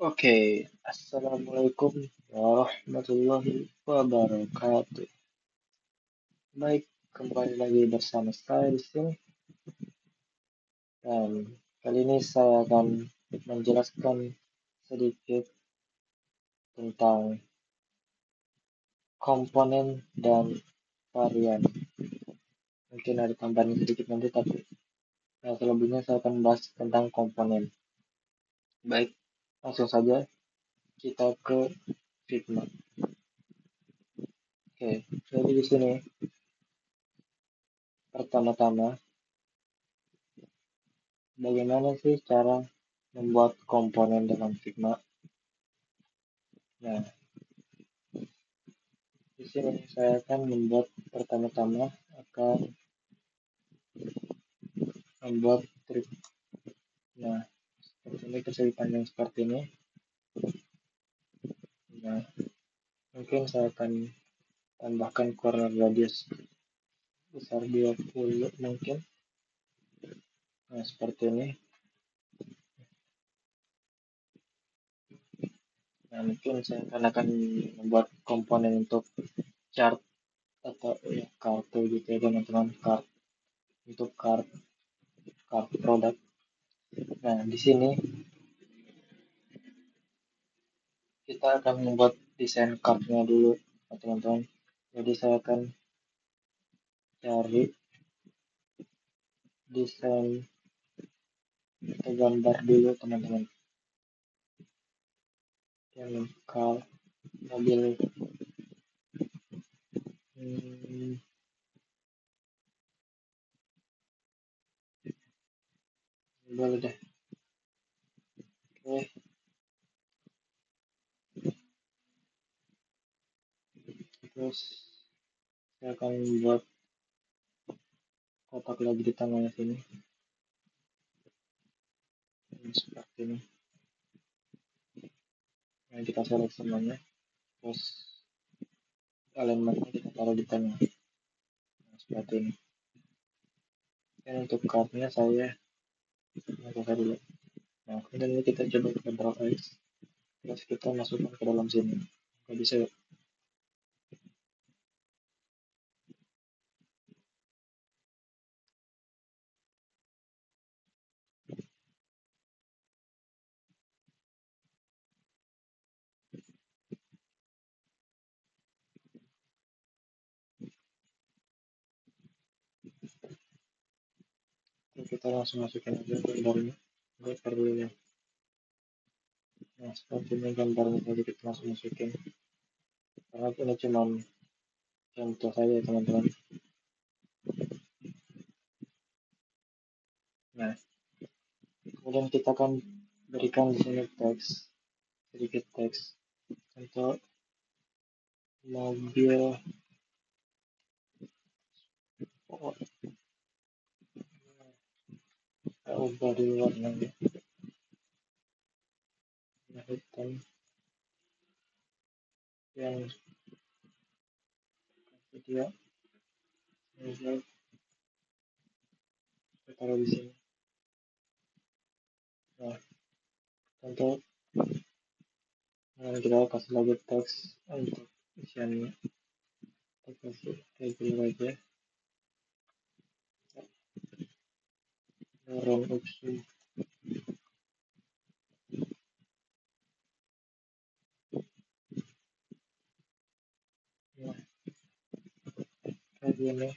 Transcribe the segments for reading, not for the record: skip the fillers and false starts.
Oke, Assalamualaikum warahmatullahi wabarakatuh. Baik, kembali lagi bersama saya di sini. Dan kali ini saya akan menjelaskan sedikit tentang komponen dan varian. Mungkin ada tambahan sedikit nanti, tapi selebihnya saya akan bahas tentang komponen. Baik, langsung saja kita ke Figma. Oke, jadi di sini pertama-tama bagaimana sih cara membuat komponen dalam Figma? Nah, di sini saya akan membuat pertama-tama akan membuat trip. Nah, seperti ini kesulitan yang seperti ini. Nah, mungkin saya akan tambahkan corner radius besar 20 mungkin. Nah, seperti ini. Nah, mungkin saya akan membuat komponen untuk chart atau ya, kartu gitu ya teman-teman, card untuk card produk. Nah, di sini kita akan membuat desain cardnya dulu teman-teman. Jadi saya akan cari desain atau gambar dulu teman-teman, yang mobil hmm, boleh deh. Oke, terus saya akan buat kotak lagi di tengahnya sini. Seperti ini. Nah, kita select semuanya, terus alignmentnya kita taruh di tengah. Nah, seperti ini. Dan untuk cardnya saya buka dulu. Nah, kemudian ini kita coba Ctrl X, terus kita masukkan ke dalam sini. Nggak bisa ya? Terus kita langsung masukin aja gambarnya, nggak perlu ya. Nah, seperti ini gambarnya tadi kita langsung masukin. Karena ini cuma contoh saja teman-teman. Nah, kemudian kita akan berikan di sini teks, sedikit teks untuk mobil. Oh, kita ubah dulu warnanya, warna hitam yang dia misal kita taruh di sini. Nah, untuk kita kasih lagi teks untuk isiannya, kita kasih kayak gini aja, run opsi. Nah, kayak gini.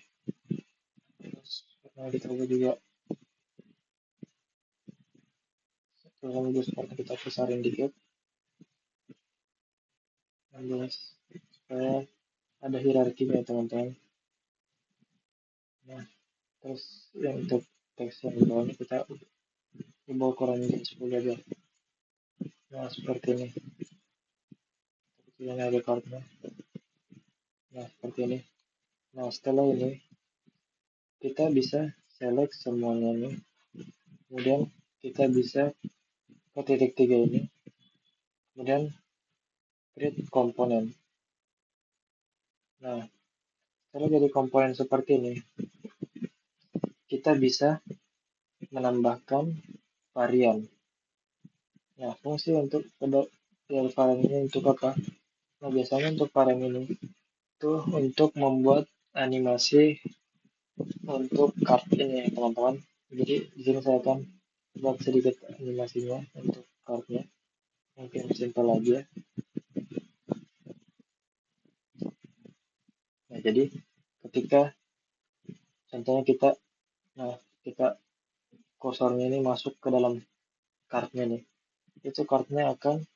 Terus pernah kita ubah juga, terus seperti kita besarin dikit 16 supaya ada hierarkinya teman-teman. Nah, terus yang untuk teks yang di bawahnya kita ubah kurangin 10 aja. Nah, seperti ini. Ini ada kartunya. Nah, seperti ini. Nah, setelah ini kita bisa select semuanya ini. Kemudian kita bisa ke titik 3 ini. Kemudian create komponen. Nah, setelah jadi komponen seperti ini, kita bisa menambahkan varian. Nah, fungsi untuk dari varian ini untuk apa? Nah, biasanya untuk varian ini itu untuk membuat animasi untuk kart ini ya teman-teman. Jadi di sini saya akan buat sedikit animasinya untuk kartnya, mungkin simpel aja. Nah, jadi ketika contohnya kita kursornya ini masuk ke dalam kartnya nih, itu kartnya akan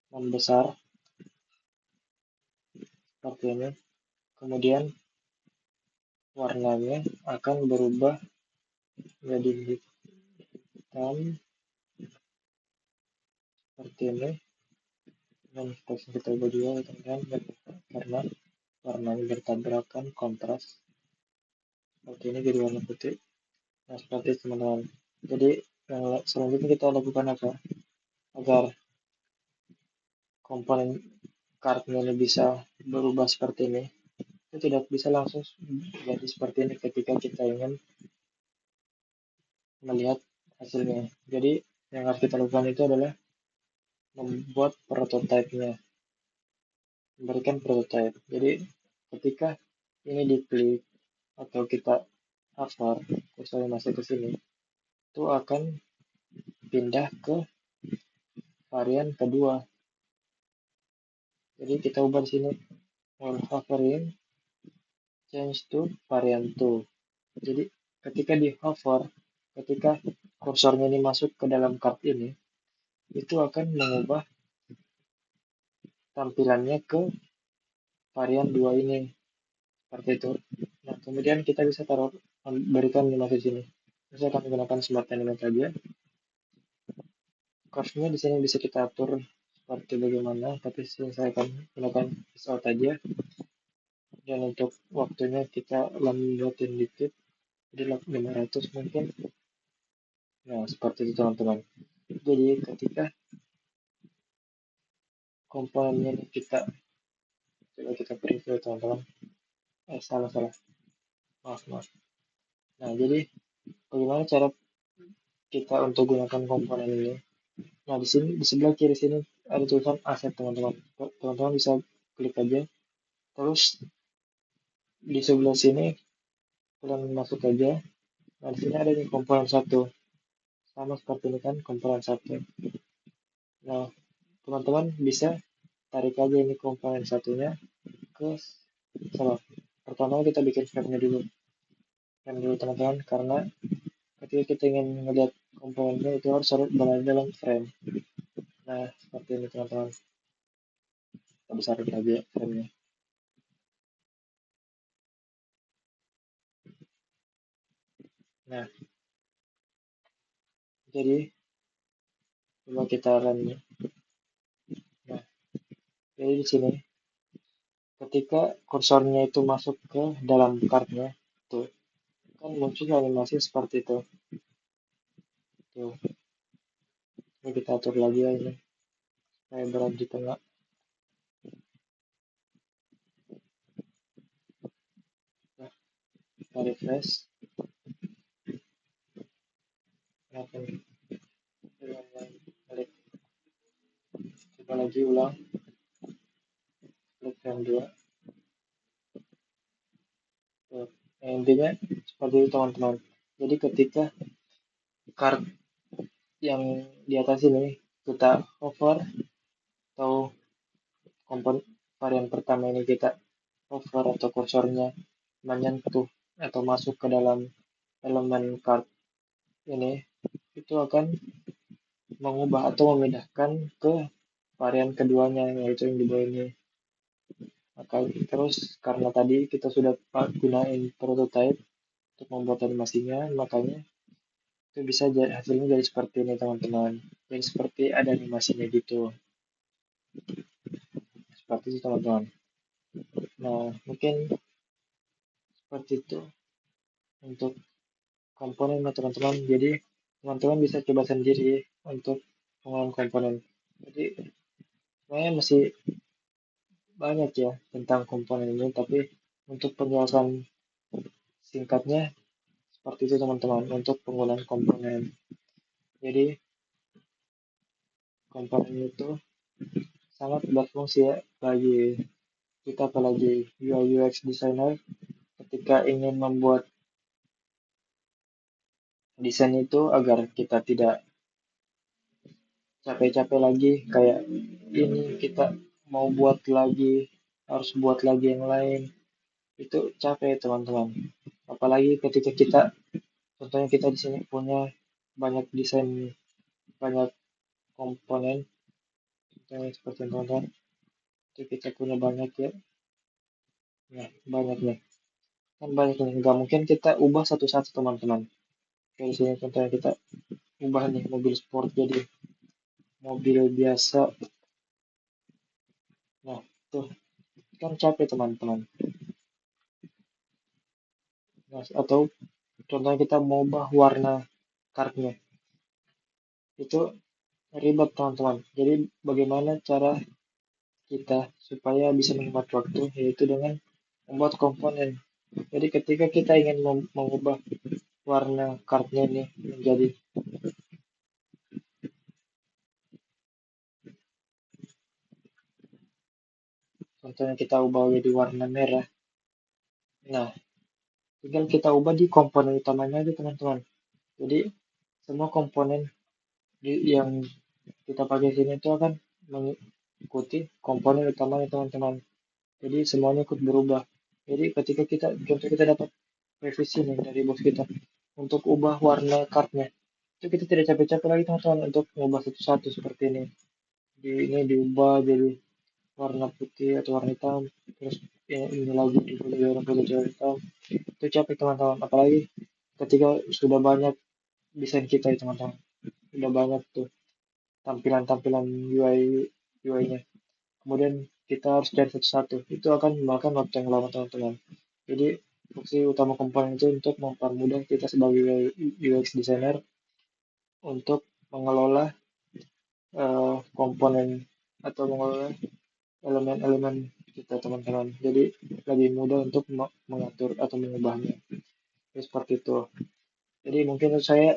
membesar seperti ini. Kemudian warnanya akan berubah menjadi hitam seperti ini, dan teksnya kita ubah juga teman-teman karena warnanya bertabrakan kontras seperti ini jadi warna putih. Nah, seperti itu teman-teman. Jadi yang selanjutnya kita lakukan apa agar komponen kartnya ini bisa berubah seperti ini. Itu tidak bisa langsung jadi seperti ini ketika kita ingin melihat hasilnya. Jadi yang harus kita lakukan itu adalah membuat prototipenya, memberikan prototype. Jadi ketika ini diklik atau kita hover, misalnya masuk ke sini, itu akan pindah ke varian kedua. Jadi kita ubah di sini while hovering change to variant 2. Jadi ketika di hover, ketika kursornya ini masuk ke dalam kart ini, itu akan mengubah tampilannya ke varian 2 ini. Seperti itu. Nah, kemudian kita bisa berikan animasi sini. Saya akan menggunakan smart animate saja. Curve-nya di sini bisa kita atur seperti bagaimana, tapi saya akan gunakan out aja. Dan untuk waktunya kita lambatin dikit, jadi 500 mungkin. Nah, seperti itu teman-teman. Jadi ketika komponennya ini kita coba kita preview teman-teman. Salah. Maaf. Nah, jadi bagaimana cara kita untuk gunakan komponen ini? Nah, di sini di sebelah kiri sini ada tulisan aset teman-teman. Teman-teman bisa klik aja. Terus di sebelah sini kalian masuk aja. Nah, di sini ada nih komponen satu. Sama seperti ini kan komponen satu. Nah, teman-teman bisa tarik aja ini komponen satunya ke salah. Pertama kita bikin frame-nya dulu. Frame dulu teman-teman karena ketika kita ingin melihat komponennya itu harus berada dalam frame. Nah, seperti ini teman-teman. Kita besarin aja frame-nya. Nah, jadi coba kita run ya. Nah, jadi di sini ketika kursornya itu masuk ke dalam kartnya, tuh kan muncul animasi seperti itu. Tuh, ini kita atur lagi ya ini. Saya berada di tengah. Nah, kita refresh. Nah, coba lagi ulang. Klik yang 2. Tuh. Nah, intinya seperti itu teman-teman. Jadi ketika kart yang di atas ini kita hover atau komponen varian pertama ini kita hover atau kursornya menyentuh atau masuk ke dalam elemen kart ini, itu akan mengubah atau memindahkan ke varian keduanya yaitu yang di bawah ini. Maka terus karena tadi kita sudah gunain prototype untuk membuat animasinya, makanya itu bisa hasilnya jadi seperti ini teman-teman. Jadi seperti ada animasinya gitu. Seperti itu teman-teman. Nah, mungkin seperti itu untuk komponen teman-teman. Jadi teman-teman bisa coba sendiri untuk pengolahan komponen. Jadi sebenarnya masih banyak ya tentang komponen ini, tapi untuk penjelasan singkatnya seperti itu teman-teman untuk penggunaan komponen. Jadi komponen itu sangat berfungsi ya bagi kita, apalagi UI UX designer, ketika ingin membuat desain itu agar kita tidak capek-capek lagi kayak ini kita mau buat lagi, harus buat lagi yang lain, itu capek teman-teman. Apalagi ketika kita, contohnya kita di sini punya banyak desain, banyak komponen, contohnya seperti teman-teman, itu kita punya banyak ya, nah banyak nih, kan banyak nih, nggak mungkin kita ubah satu-satu teman-teman. Kayak di sini contohnya kita ubah nih mobil sport jadi mobil biasa, nah tuh kan capek teman-teman. Nah, atau contohnya kita mau ubah warna kartnya, itu ribet teman-teman. Jadi bagaimana cara kita supaya bisa menghemat waktu, yaitu dengan membuat komponen. Jadi ketika kita ingin mengubah warna kartnya ini menjadi, contohnya kita ubah jadi warna merah, nah tinggal kita ubah di komponen utamanya aja teman-teman. Jadi semua komponen yang kita pakai sini itu akan mengikuti komponen utamanya teman-teman. Jadi semuanya ikut berubah. Jadi ketika kita, contoh kita dapat revisi nih dari bos kita untuk ubah warna kartnya, itu kita tidak capek-capek lagi teman-teman untuk mengubah satu-satu seperti ini. Ini diubah jadi warna putih atau warna hitam, terus ini lagi diubah jadi warna putih atau warna hitam. Itu capek teman-teman. Apalagi ketika sudah banyak desain kita ya teman-teman, sudah banyak tuh tampilan-tampilan UI UI-nya. Kemudian kita harus cari satu-satu. Itu akan memakan waktu yang lama teman-teman. Jadi fungsi utama komponen itu untuk mempermudah kita sebagai UX designer untuk mengelola komponen atau mengelola elemen-elemen kita teman-teman. Jadi lebih mudah untuk mengatur atau mengubahnya. Jadi, seperti itu. Jadi mungkin itu saya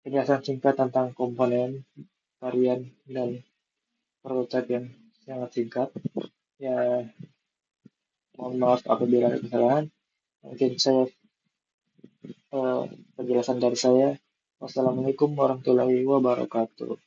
penjelasan singkat tentang komponen, varian, dan prototype yang sangat singkat. Ya, mohon maaf apabila ada kesalahan. Mungkin saya penjelasan dari saya. Wassalamualaikum warahmatullahi wabarakatuh.